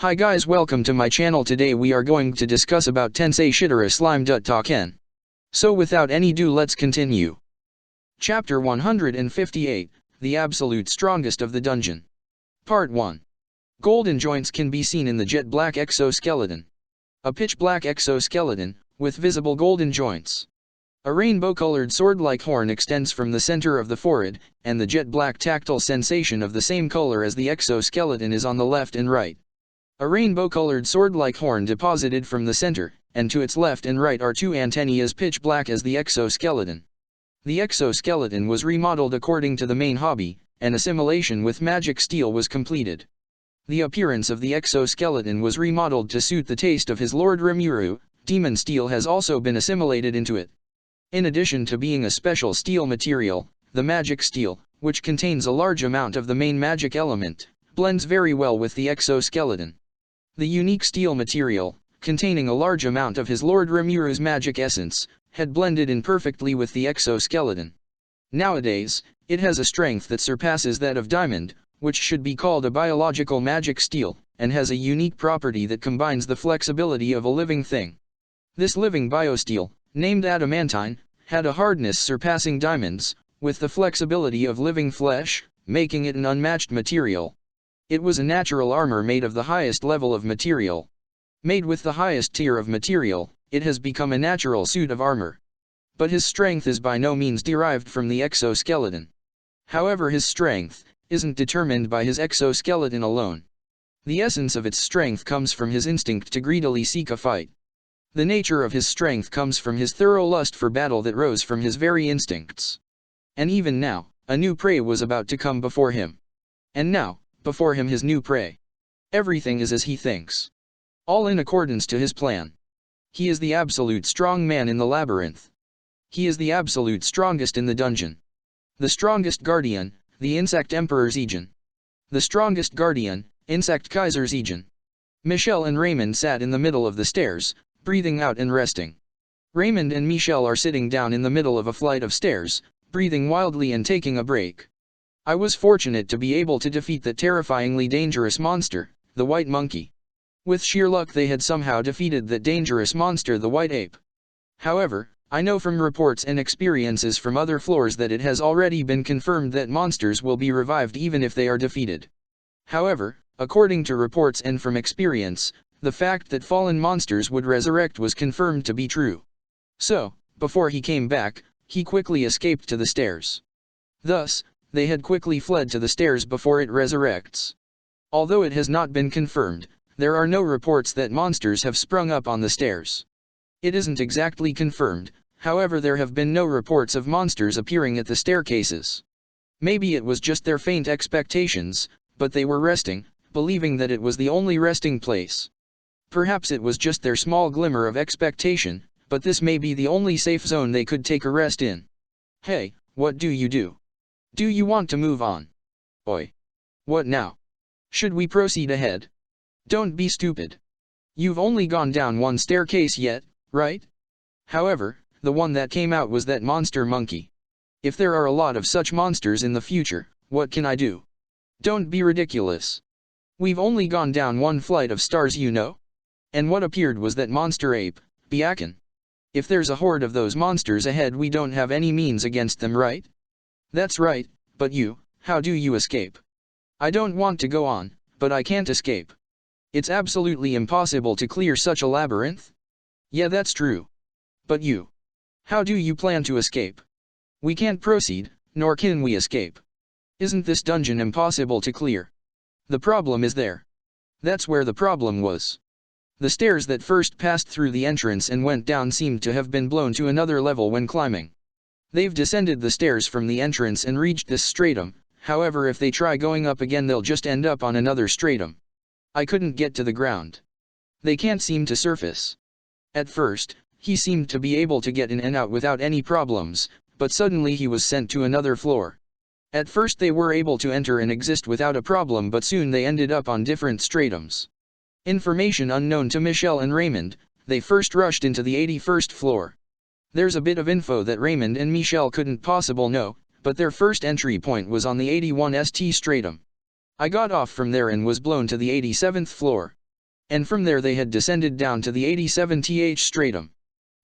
Hi guys, welcome to my channel. Today we are going to discuss about TENSEI SHITARA Slime Datta. So without any ado, let's continue. Chapter 158, The Absolute Strongest of the Dungeon. Part 1. Golden joints can be seen in the jet black exoskeleton. A pitch black exoskeleton, with visible golden joints. A rainbow-colored sword-like horn extends from the center of the forehead, and the jet black tactile sensation of the same color as the exoskeleton is on the left and right. A rainbow-colored sword-like horn deposited from the center, and to its left and right are two antennae as pitch black as the exoskeleton. The exoskeleton was remodeled according to the main hobby, and assimilation with magic steel was completed. The appearance of the exoskeleton was remodeled to suit the taste of his lord Rimuru. Demon steel has also been assimilated into it. In addition to being a special steel material, the magic steel, which contains a large amount of the main magic element, blends very well with the exoskeleton. The unique steel material, containing a large amount of his lord Rimuru's magic essence, had blended in perfectly with the exoskeleton. Nowadays, it has a strength that surpasses that of diamond, which should be called a biological magic steel, and has a unique property that combines the flexibility of a living thing. This living biosteel, named adamantine, had a hardness surpassing diamonds, with the flexibility of living flesh, making it an unmatched material. It was a natural armor made of the highest level of material. Made with the highest tier of material, it has become a natural suit of armor. But his strength is by no means derived from the exoskeleton. However, his strength isn't determined by his exoskeleton alone. The essence of its strength comes from his instinct to greedily seek a fight. The nature of his strength comes from his thorough lust for battle that rose from his very instincts. And even now, a new prey was about to come before him. And now, before him his new prey. Everything is as he thinks. All in accordance to his plan. He is the absolute strong man in the labyrinth. He is the absolute strongest in the dungeon. The strongest guardian, the insect emperor Zijin. The strongest guardian, insect Kaiser Zijin. Michelle and Raymond sat in the middle of the stairs, breathing out and resting. Raymond and Michelle are sitting down in the middle of a flight of stairs, breathing wildly and taking a break. I was fortunate to be able to defeat that terrifyingly dangerous monster, the white monkey. With sheer luck they had somehow defeated that dangerous monster, the white ape. However, I know from reports and experiences from other floors that it has already been confirmed that monsters will be revived even if they are defeated. However, according to reports and from experience, the fact that fallen monsters would resurrect was confirmed to be true. So, before he came back, he quickly escaped to the stairs. Thus, they had quickly fled to the stairs before it resurrects. Although it has not been confirmed, there are no reports that monsters have sprung up on the stairs. It isn't exactly confirmed, however there have been no reports of monsters appearing at the staircases. Maybe it was just their faint expectations, but they were resting, believing that it was the only resting place. Perhaps it was just their small glimmer of expectation, but this may be the only safe zone they could take a rest in. Hey, what do you do? Do you want to move on? Oi. What now? Should we proceed ahead? Don't be stupid. You've only gone down one staircase yet, right? However, the one that came out was that monster monkey. If there are a lot of such monsters in the future, what can I do? Don't be ridiculous. We've only gone down one flight of stairs, you know? And what appeared was that monster ape, Byakan. If there's a horde of those monsters ahead, we don't have any means against them, right? That's right, but how do you escape? I don't want to go on, but I can't escape. It's absolutely impossible to clear such a labyrinth. Yeah, that's true. But how do you plan to escape? We can't proceed, nor can we escape. Isn't this dungeon impossible to clear? The problem is there. That's where the problem was. The stairs that first passed through the entrance and went down seemed to have been blown to another level when climbing. They've descended the stairs from the entrance and reached this stratum, however if they try going up again they'll just end up on another stratum. I couldn't get to the ground. They can't seem to surface. At first, he seemed to be able to get in and out without any problems, but suddenly he was sent to another floor. At first they were able to enter and exist without a problem, but soon they ended up on different stratums. Information unknown to Michelle and Raymond, they first rushed into the 81st floor. There's a bit of info that Raymond and Michelle couldn't possibly know, but their first entry point was on the 81st stratum. I got off from there and was blown to the 87th floor. And from there they had descended down to the 87th stratum.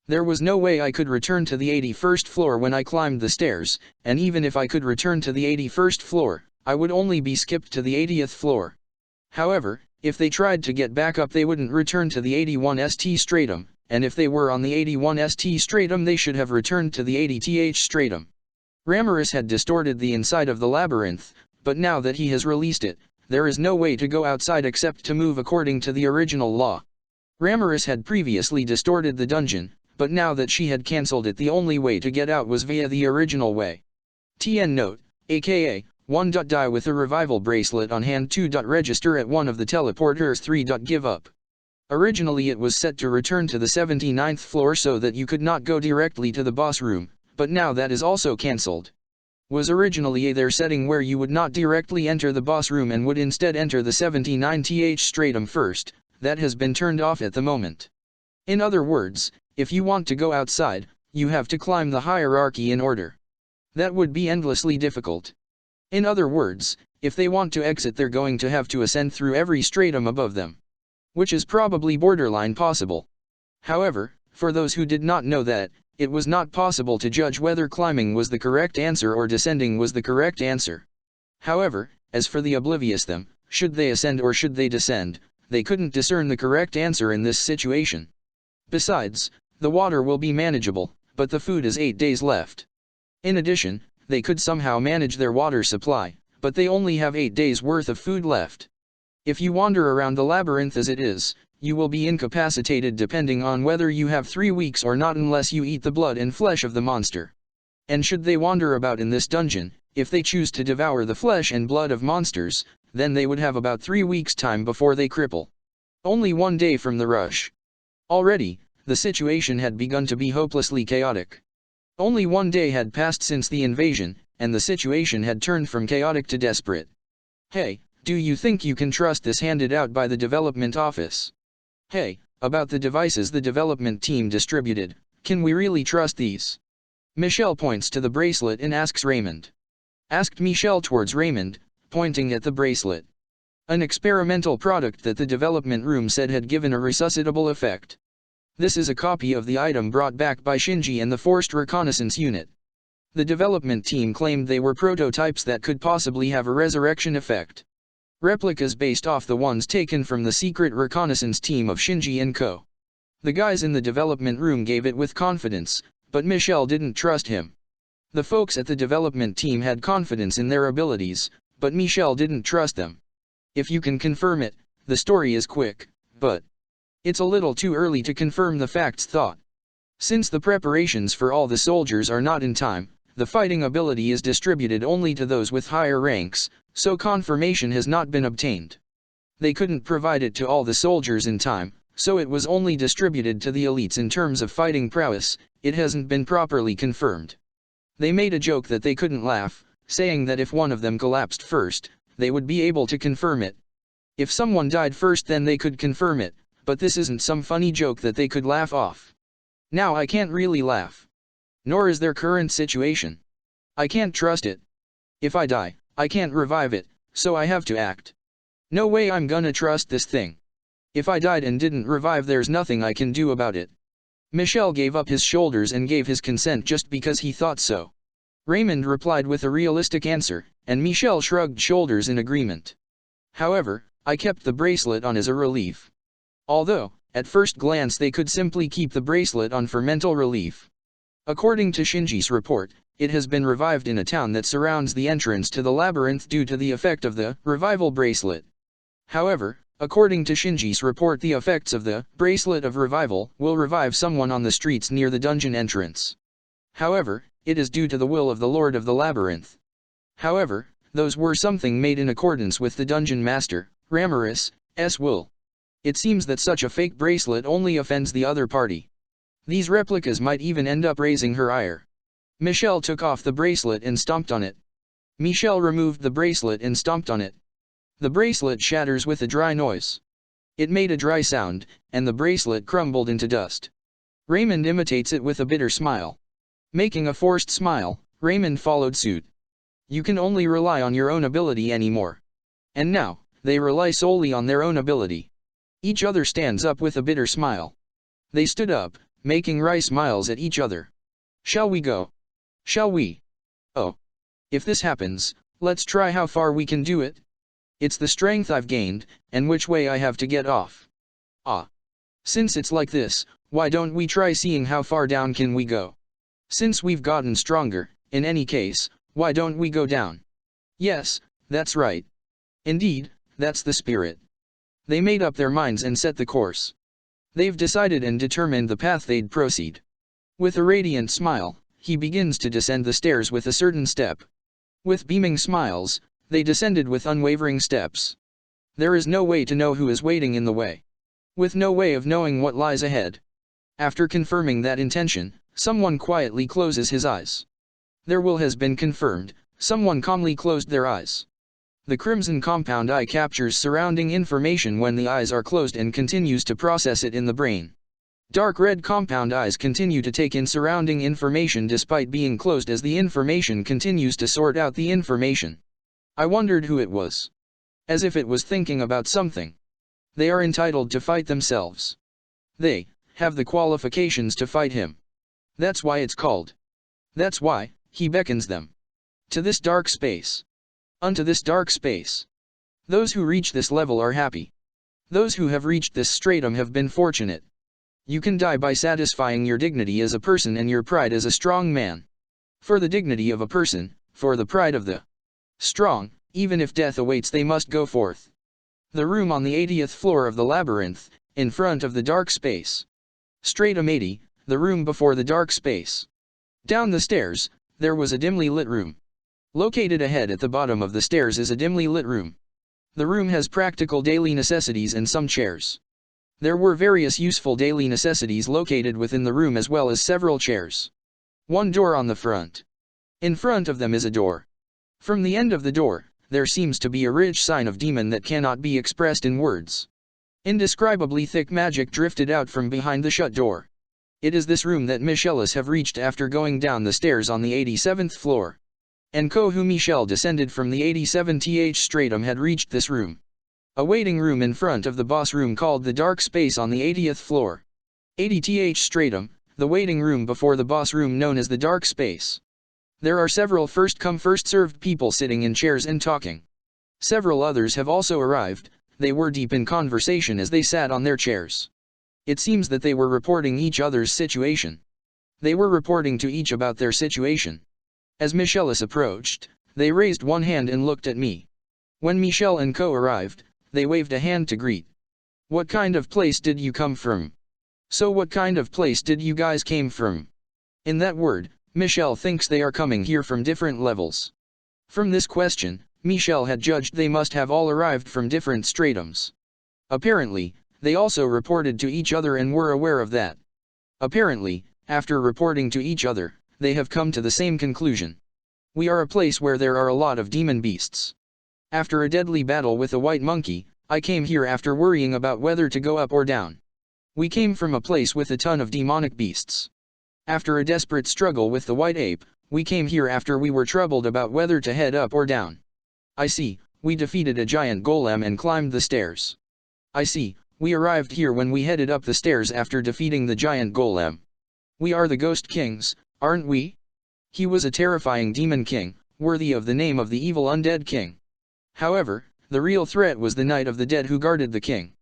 There was no way I could return to the 81st floor when I climbed the stairs, and even if I could return to the 81st floor, I would only be skipped to the 80th floor. However, if they tried to get back up they wouldn't return to the 81st stratum, and if they were on the 81st stratum they should have returned to the 80th stratum. Ramirez had distorted the inside of the labyrinth, but now that he has released it, there is no way to go outside except to move according to the original law. Ramirez had previously distorted the dungeon, but now that she had cancelled it the only way to get out was via the original way. TN note, aka, 1. Die with a revival bracelet on hand. 2. Register at one of the teleporters. 3. Give up. Originally it was set to return to the 79th floor so that you could not go directly to the boss room, but now that is also cancelled. Was originally their setting where you would not directly enter the boss room and would instead enter the 79th stratum first, that has been turned off at the moment. In other words, if you want to go outside, you have to climb the hierarchy in order. That would be endlessly difficult. In other words, if they want to exit they're going to have to ascend through every stratum above them. Which is probably borderline possible. However, for those who did not know that, it was not possible to judge whether climbing was the correct answer or descending was the correct answer. However, as for the oblivious them, should they ascend or should they descend, they couldn't discern the correct answer in this situation. Besides, the water will be manageable, but the food is 8 days left. In addition, they could somehow manage their water supply, but they only have 8 days worth of food left. If you wander around the labyrinth as it is, you will be incapacitated depending on whether you have 3 weeks or not unless you eat the blood and flesh of the monster. And should they wander about in this dungeon, if they choose to devour the flesh and blood of monsters, then they would have about 3 weeks' time before they cripple. Only 1 day from the rush. Already, the situation had begun to be hopelessly chaotic. Only 1 day had passed since the invasion, and the situation had turned from chaotic to desperate. Hey, do you think you can trust this handed out by the development office? Hey, about the devices the development team distributed, can we really trust these? Michelle points to the bracelet and asks Raymond. Asked Michelle towards Raymond, pointing at the bracelet. An experimental product that the development room said had given a resuscitable effect. This is a copy of the item brought back by Shinji and the Forced Reconnaissance Unit. The development team claimed they were prototypes that could possibly have a resurrection effect. Replicas based off the ones taken from the secret reconnaissance team of Shinji and Co. The guys in the development room gave it with confidence, but Michelle didn't trust him. The folks at the development team had confidence in their abilities, but Michelle didn't trust them. If you can confirm it, the story is quick, but it's a little too early to confirm the facts thought. Since the preparations for all the soldiers are not in time, the fighting ability is distributed only to those with higher ranks, so confirmation has not been obtained. They couldn't provide it to all the soldiers in time, so it was only distributed to the elites in terms of fighting prowess. It hasn't been properly confirmed. They made a joke that they couldn't laugh, saying that if one of them collapsed first, they would be able to confirm it. If someone died first then they could confirm it, but this isn't some funny joke that they could laugh off. Now I can't really laugh. Nor is their current situation. I can't trust it. If I die, I can't revive it, so I have to act. No way I'm gonna trust this thing. If I died and didn't revive there's nothing I can do about it. Michel gave up his shoulders and gave his consent just because he thought so. Raymond replied with a realistic answer, and Michel shrugged shoulders in agreement. However, I kept the bracelet on as a relief. Although, at first glance they could simply keep the bracelet on for mental relief. According to Shinji's report, it has been revived in a town that surrounds the entrance to the labyrinth due to the effect of the revival bracelet. However, according to Shinji's report the effects of the bracelet of revival will revive someone on the streets near the dungeon entrance. However, it is due to the will of the Lord of the Labyrinth. However, those were something made in accordance with the dungeon master, Ramirez's will. It seems that such a fake bracelet only offends the other party. These replicas might even end up raising her ire. Michel took off the bracelet and stomped on it. Michel removed the bracelet and stomped on it. The bracelet shatters with a dry noise. It made a dry sound, and the bracelet crumbled into dust. Raymond imitates it with a bitter smile. Making a forced smile, Raymond followed suit. You can only rely on your own ability anymore. And now, they rely solely on their own ability. Each other stands up with a bitter smile. They stood up, making wry smiles at each other. Shall we go? Shall we? Oh. If this happens, let's try how far we can do it. It's the strength I've gained, and which way I have to get off. Ah. Since it's like this, why don't we try seeing how far down can we go? Since we've gotten stronger, in any case, why don't we go down? Yes, that's right. Indeed, that's the spirit. They made up their minds and set the course. They've decided and determined the path they'd proceed. With a radiant smile, he begins to descend the stairs with a certain step. With beaming smiles, they descended with unwavering steps. There is no way to know who is waiting in the way. With no way of knowing what lies ahead. After confirming that intention, someone quietly closes his eyes. Their will has been confirmed, someone calmly closed their eyes. The crimson compound eye captures surrounding information when the eyes are closed and continues to process it in the brain. Dark red compound eyes continue to take in surrounding information despite being closed as the information continues to sort out the information. I wondered who it was. As if it was thinking about something. They are entitled to fight themselves. They have the qualifications to fight him. That's why it's called. That's why he beckons them. To this dark space. Unto this dark space. Those who reach this level are happy. Those who have reached this stratum have been fortunate. You can die by satisfying your dignity as a person and your pride as a strong man. For the dignity of a person, for the pride of the strong, even if death awaits they must go forth. The room on the 80th floor of the labyrinth, in front of the dark space. Stratum 80, the room before the dark space. Down the stairs, there was a dimly lit room. Located ahead at the bottom of the stairs is a dimly lit room. The room has practical daily necessities and some chairs. There were various useful daily necessities located within the room as well as several chairs. One door on the front. In front of them is a door. From the end of the door, there seems to be a rich sign of demon that cannot be expressed in words. Indescribably thick magic drifted out from behind the shut door. It is this room that Michelis have reached after going down the stairs on the 87th floor. And who Michel descended from the 87th stratum had reached this room. A waiting room in front of the boss room called the dark space on the 80th floor. 80th stratum, the waiting room before the boss room known as the dark space. There are several first come first served people sitting in chairs and talking. Several others have also arrived, they were deep in conversation as they sat on their chairs. It seems that they were reporting each other's situation. They were reporting to each about their situation. As Michelis approached, they raised one hand and looked at me. When Michel and Co arrived, they waved a hand to greet. What kind of place did you come from? So what kind of place did you guys came from? In that word, Michel thinks they are coming here from different levels. From this question, Michel had judged they must have all arrived from different stratums. Apparently, they also reported to each other and were aware of that. Apparently, after reporting to each other, they have come to the same conclusion. We are a place where there are a lot of demon beasts. After a deadly battle with a white monkey, I came here after worrying about whether to go up or down. We came from a place with a ton of demonic beasts. After a desperate struggle with the white ape, we came here after we were troubled about whether to head up or down. I see, we defeated a giant golem and climbed the stairs. I see, we arrived here when we headed up the stairs after defeating the giant golem. We are the Ghost Kings, aren't we? He was a terrifying demon king, worthy of the name of the evil undead king. However, the real threat was the Knight of the Dead who guarded the king.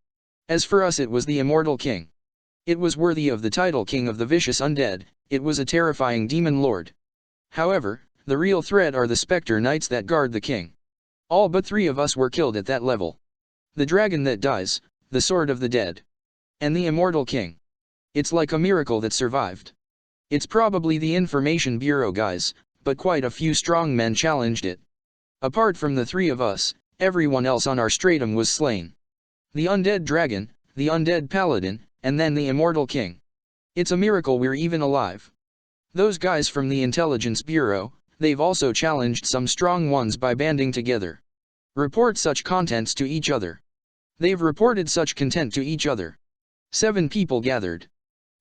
As for us it was the immortal king. It was worthy of the title king of the vicious undead, it was a terrifying demon lord. However, the real threat are the specter knights that guard the king. All but 3 of us were killed at that level. The dragon that dies, the sword of the dead. And the immortal king. It's like a miracle that survived. It's probably the information bureau guys, but quite a few strong men challenged it. Apart from the 3 of us, everyone else on our stratum was slain. The undead dragon, the undead paladin, and then the immortal king. It's a miracle we're even alive. Those guys from the intelligence bureau, they've also challenged some strong ones by banding together. Report such contents to each other. They've reported such content to each other. 7 people gathered.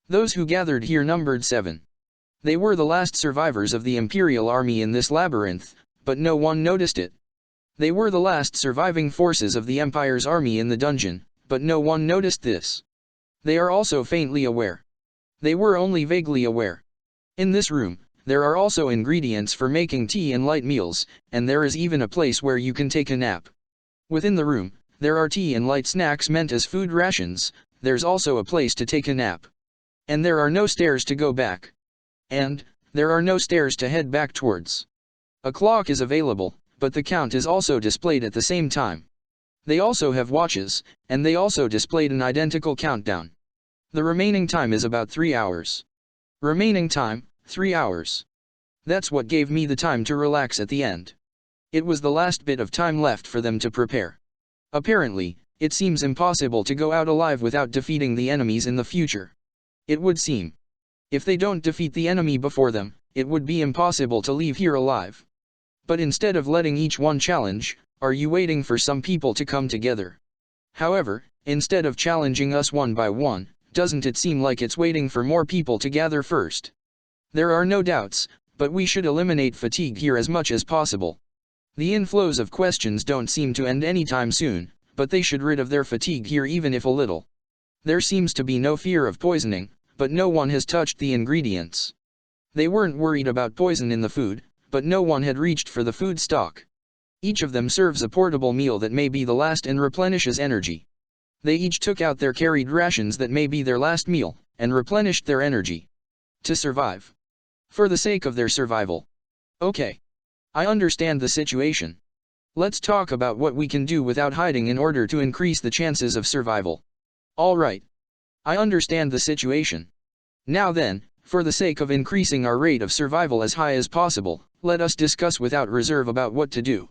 Those who gathered here numbered 7. They were the last survivors of the Imperial Army in this labyrinth, but no one noticed it. They were the last surviving forces of the Empire's army in the dungeon, but no one noticed this. They are also faintly aware. They were only vaguely aware. In this room, there are also ingredients for making tea and light meals, and there is even a place where you can take a nap. Within the room, there are tea and light snacks meant as food rations, there's also a place to take a nap. And there are no stairs to go back. And, there are no stairs to head back towards. A clock is available, but the count is also displayed at the same time. They also have watches, and they also displayed an identical countdown. The remaining time is about 3 hours. Remaining time, 3 hours. That's what gave me the time to relax at the end. It was the last bit of time left for them to prepare. Apparently, it seems impossible to go out alive without defeating the enemies in the future. It would seem. If they don't defeat the enemy before them, it would be impossible to leave here alive. But instead of letting each one challenge, are you waiting for some people to come together? However, instead of challenging us one by one, doesn't it seem like it's waiting for more people to gather first? There are no doubts, but we should eliminate fatigue here as much as possible. The inflows of questions don't seem to end anytime soon, but they should rid of their fatigue here even if a little. There seems to be no fear of poisoning, but no one has touched the ingredients. They weren't worried about poison in the food, but no one had reached for the food stock. Each of them serves a portable meal that may be the last and replenishes energy. They each took out their carried rations that may be their last meal, and replenished their energy. To survive. For the sake of their survival. Okay. I understand the situation. Let's talk about what we can do without hiding in order to increase the chances of survival. Alright. I understand the situation. Now then, for the sake of increasing our rate of survival as high as possible, let us discuss without reserve about what to do.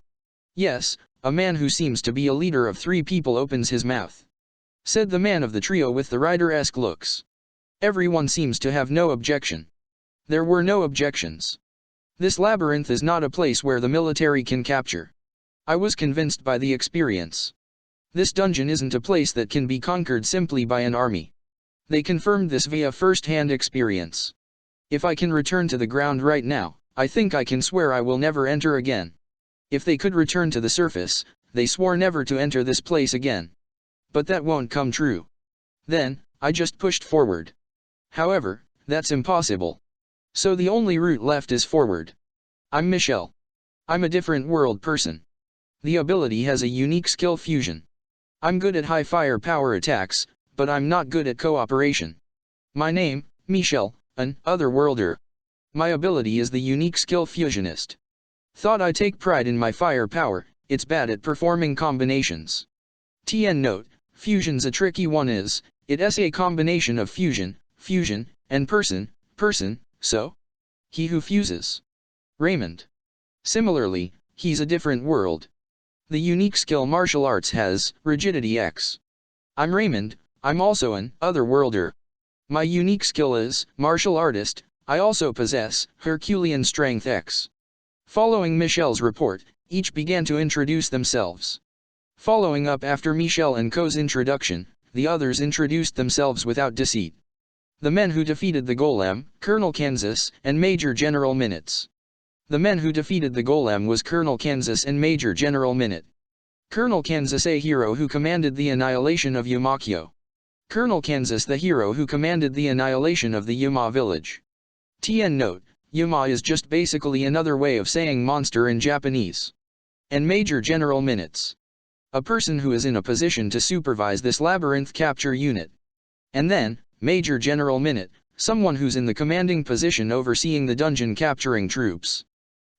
Yes, a man who seems to be a leader of 3 people opens his mouth. Said the man of the trio with the rider-esque looks. Everyone seems to have no objection. There were no objections. This labyrinth is not a place where the military can capture. I was convinced by the experience. This dungeon isn't a place that can be conquered simply by an army. They confirmed this via first-hand experience. If I can return to the ground right now, I think I can swear I will never enter again. If they could return to the surface, they swore never to enter this place again. But that won't come true. Then, I just pushed forward. However, that's impossible. So the only route left is forward. I'm Michelle. I'm a different world person. The ability has a unique skill fusion. I'm good at high firepower attacks, but I'm not good at cooperation. My name, Michelle, an otherworlder. My ability is the unique skill fusionist. Thought I take pride in my firepower, it's bad at performing combinations. TN note, fusion's a tricky one it's a combination of fusion, and person, so? He who fuses. Raymond. Similarly, he's a different world. The unique skill martial arts has, rigidity X. I'm Raymond, I'm also an otherworlder. My unique skill is, martial artist, I also possess, Herculean strength X. Following Michelle's report, each began to introduce themselves. Following up after Michelle and Co's introduction, the others introduced themselves without deceit. The men who defeated the Golem, Colonel Kansas, and Major General Minutes. The men who defeated the Golem was Colonel Kansas and Major General Minute. Colonel Kansas, a hero who commanded the annihilation of Yumakyo. Colonel Kansas, the hero who commanded the annihilation of the Yuma village. TN note, Yuma is just basically another way of saying monster in Japanese. And Major General Minutes. A person who is in a position to supervise this labyrinth capture unit. And then, Major General Minute, someone who's in the commanding position overseeing the dungeon capturing troops.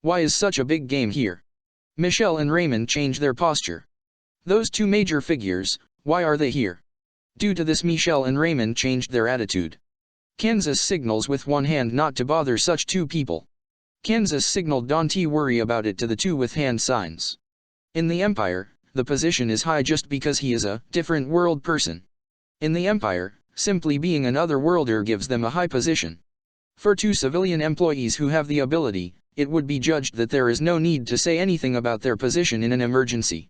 Why is such a big game here? Michelle and Raymond change their posture. Those 2 major figures, why are they here? Due to this, Michelle and Raymond changed their attitude. Kansas signals with one hand not to bother such 2 people. Kansas signaled don't worry about it to the 2 with hand signs. In the Empire, the position is high just because he is a different world person. In the Empire, simply being an otherworlder gives them a high position. For 2 civilian employees who have the ability, it would be judged that there is no need to say anything about their position in an emergency.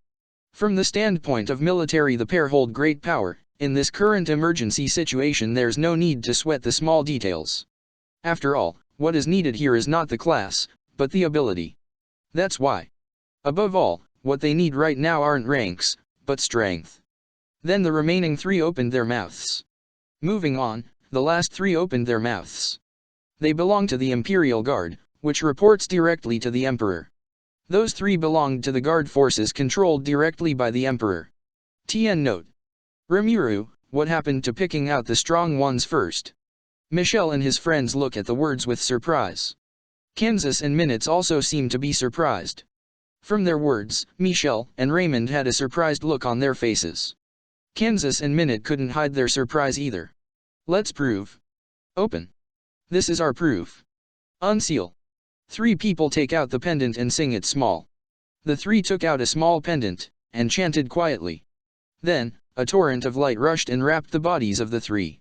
From the standpoint of military, the pair hold great power. In this current emergency situation, there's no need to sweat the small details. After all, what is needed here is not the class, but the ability. That's why. Above all, what they need right now aren't ranks, but strength. Then the remaining 3 opened their mouths. Moving on, the last 3 opened their mouths. They belong to the Imperial Guard, which reports directly to the Emperor. Those 3 belonged to the guard forces controlled directly by the Emperor. TN note. Rimuru, what happened to picking out the strong ones first? Michel and his friends look at the words with surprise. Kansas and Minutes also seem to be surprised. From their words, Michel and Raymond had a surprised look on their faces. Kansas and Minute couldn't hide their surprise either. Let's prove. Open. This is our proof. Unseal. 3 people take out the pendant and sing it small. The 3 took out a small pendant, and chanted quietly. Then, a torrent of light rushed and wrapped the bodies of the 3.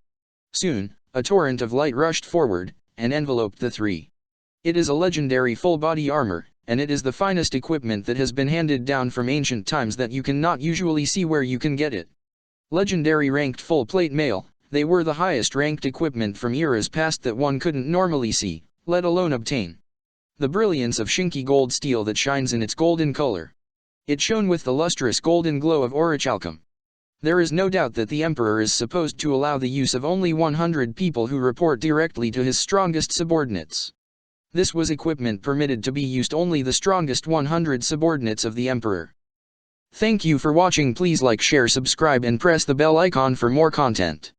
Soon, a torrent of light rushed forward, and enveloped the 3. It is a legendary full-body armor, and it is the finest equipment that has been handed down from ancient times that you cannot usually see where you can get it. Legendary ranked full-plate mail, they were the highest ranked equipment from eras past that one couldn't normally see, let alone obtain. The brilliance of Shinki gold steel that shines in its golden color. It shone with the lustrous golden glow of orichalcum. There is no doubt that the Emperor is supposed to allow the use of only 100 people who report directly to his strongest subordinates. This was equipment permitted to be used only the strongest 100 subordinates of the Emperor. Thank you for watching. Please like, share, subscribe and press the bell icon for more content.